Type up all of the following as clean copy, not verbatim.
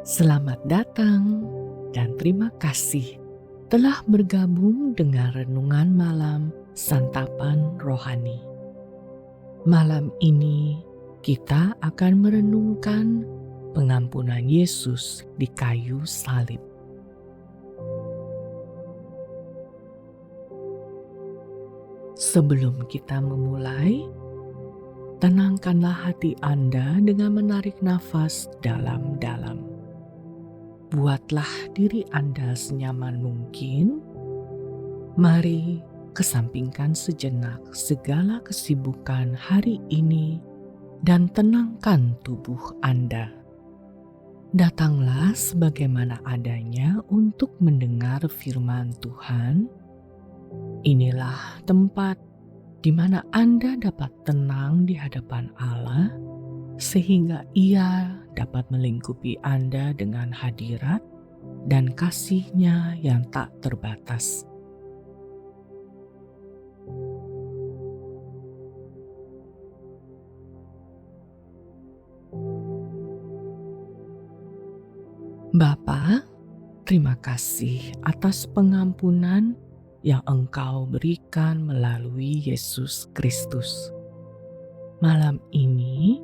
Selamat datang dan terima kasih telah bergabung dengan Renungan Malam Santapan Rohani. Malam ini kita akan merenungkan pengampunan Yesus di kayu salib. Sebelum kita memulai, tenangkanlah hati Anda dengan menarik nafas dalam-dalam. Buatlah diri Anda senyaman mungkin. Mari kesampingkan sejenak segala kesibukan hari ini dan tenangkan tubuh Anda. Datanglah sebagaimana adanya untuk mendengar firman Tuhan. Inilah tempat di mana Anda dapat tenang di hadapan Allah, sehingga Ia dapat melingkupi Anda dengan hadirat dan kasih-Nya yang tak terbatas. Bapa, terima kasih atas pengampunan yang Engkau berikan melalui Yesus Kristus. Malam ini,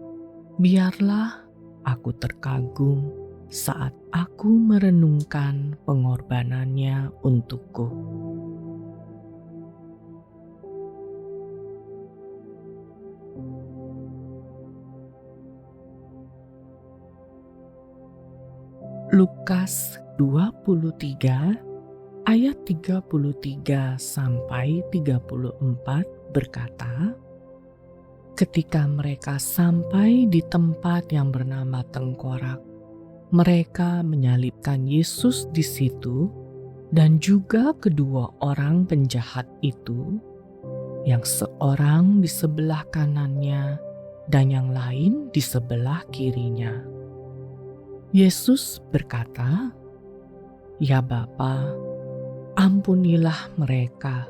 biarlah aku terkagum saat aku merenungkan pengorbanannya untukku. Lukas 23 ayat 33 sampai 34 berkata, ketika mereka sampai di tempat yang bernama Tengkorak, mereka menyalibkan Yesus di situ dan juga kedua orang penjahat itu, yang seorang di sebelah kanannya dan yang lain di sebelah kirinya. Yesus berkata, "Ya Bapa, ampunilah mereka,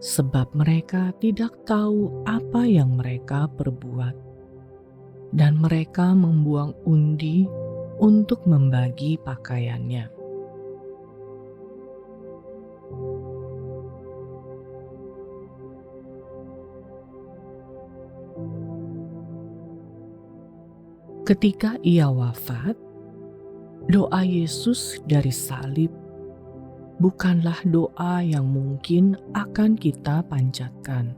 sebab mereka tidak tahu apa yang mereka perbuat." Dan mereka membuang undi untuk membagi pakaiannya. Ketika Ia wafat, doa Yesus dari salib bukanlah doa yang mungkin akan kita panjatkan.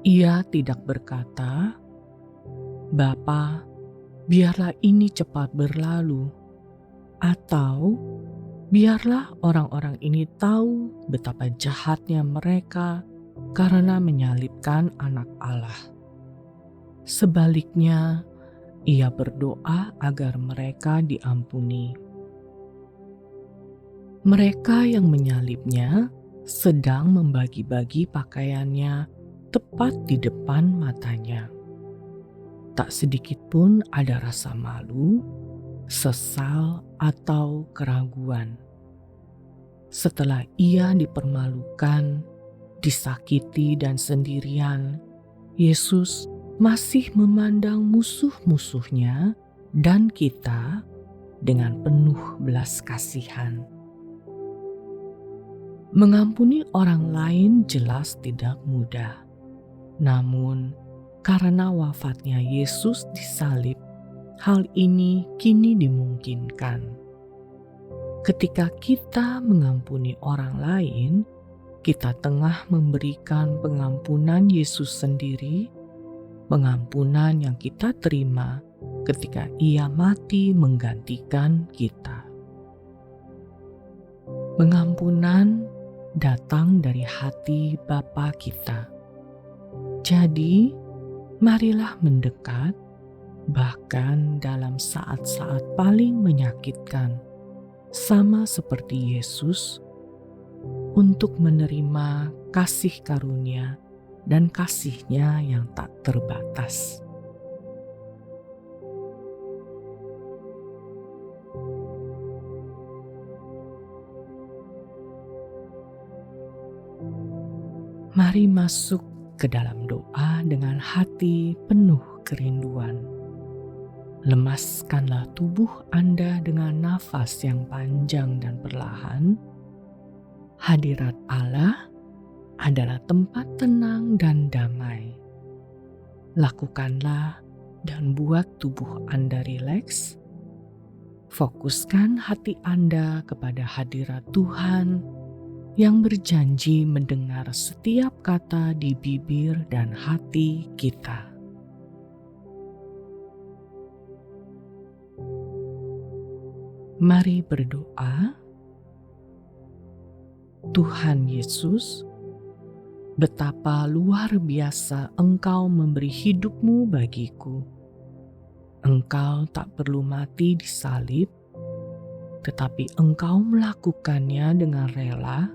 Ia tidak berkata, "Bapa, biarlah ini cepat berlalu," atau "Biarlah orang-orang ini tahu betapa jahatnya mereka karena menyalibkan Anak Allah." Sebaliknya, Ia berdoa agar mereka diampuni. Mereka yang menyalibnya sedang membagi-bagi pakaiannya tepat di depan matanya. Tak sedikit pun ada rasa malu, sesal, atau keraguan. Setelah Ia dipermalukan, disakiti, dan sendirian, Yesus masih memandang musuh-musuhnya dan kita dengan penuh belas kasihan. Mengampuni orang lain jelas tidak mudah. Namun, karena wafatnya Yesus di salib, hal ini kini dimungkinkan. Ketika kita mengampuni orang lain, kita tengah memberikan pengampunan Yesus sendiri, pengampunan yang kita terima ketika Ia mati menggantikan kita. Pengampunan datang dari hati Bapa kita. Jadi, marilah mendekat, bahkan dalam saat-saat paling menyakitkan, sama seperti Yesus, untuk menerima kasih karunia dan kasih-Nya yang tak terbatas. Mari masuk ke dalam doa dengan hati penuh kerinduan. Lemaskanlah tubuh Anda dengan nafas yang panjang dan perlahan. Hadirat Allah adalah tempat tenang dan damai. Lakukanlah dan buat tubuh Anda rileks. Fokuskan hati Anda kepada hadirat Tuhan yang berjanji mendengar setiap kata di bibir dan hati kita. Mari berdoa. Tuhan Yesus, betapa luar biasa Engkau memberi hidup-Mu bagiku. Engkau tak perlu mati di salib, tetapi Engkau melakukannya dengan rela,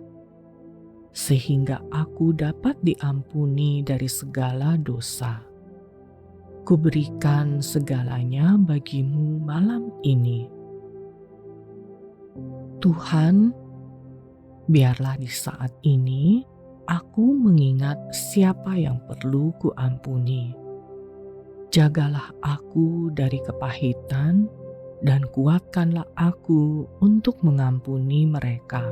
sehingga aku dapat diampuni dari segala dosa. Kuberikan segalanya bagi-Mu malam ini. Tuhan, biarlah di saat ini aku mengingat siapa yang perlu kuampuni. Jagalah aku dari kepahitan dan kuatkanlah aku untuk mengampuni mereka.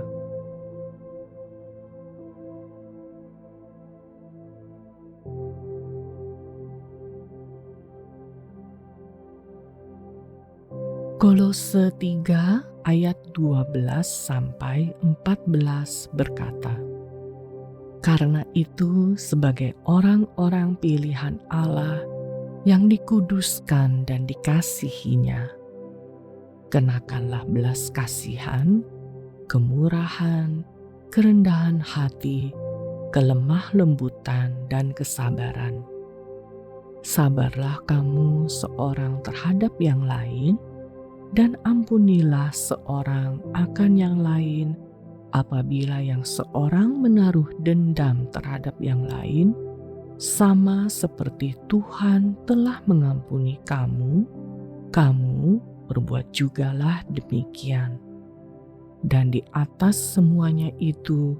Kolose 3 ayat 12-14 berkata, "Karena itu sebagai orang-orang pilihan Allah yang dikuduskan dan dikasihinya, kenakanlah belas kasihan, kemurahan, kerendahan hati, kelemah lembutan, dan kesabaran. Sabarlah kamu seorang terhadap yang lain, dan ampunilah seorang akan yang lain apabila yang seorang menaruh dendam terhadap yang lain, sama seperti Tuhan telah mengampuni kamu, kamu berbuat jugalah demikian. Dan di atas semuanya itu,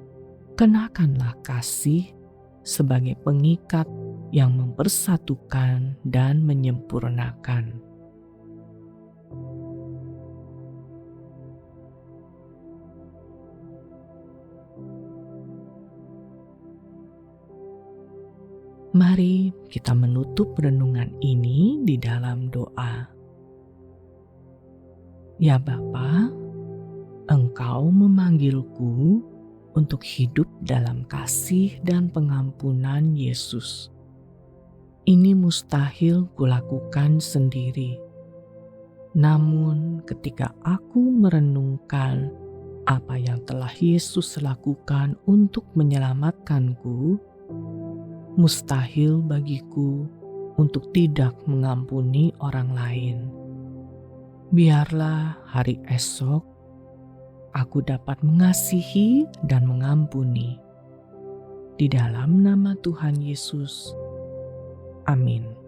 kenakanlah kasih sebagai pengikat yang mempersatukan dan menyempurnakan." Mari kita menutup renungan ini di dalam doa. Ya Bapa, Engkau memanggilku untuk hidup dalam kasih dan pengampunan Yesus. Ini mustahil kulakukan sendiri. Namun ketika aku merenungkan apa yang telah Yesus lakukan untuk menyelamatkanku, mustahil bagiku untuk tidak mengampuni orang lain. Biarlah hari esok aku dapat mengasihi dan mengampuni. Di dalam nama Tuhan Yesus. Amin.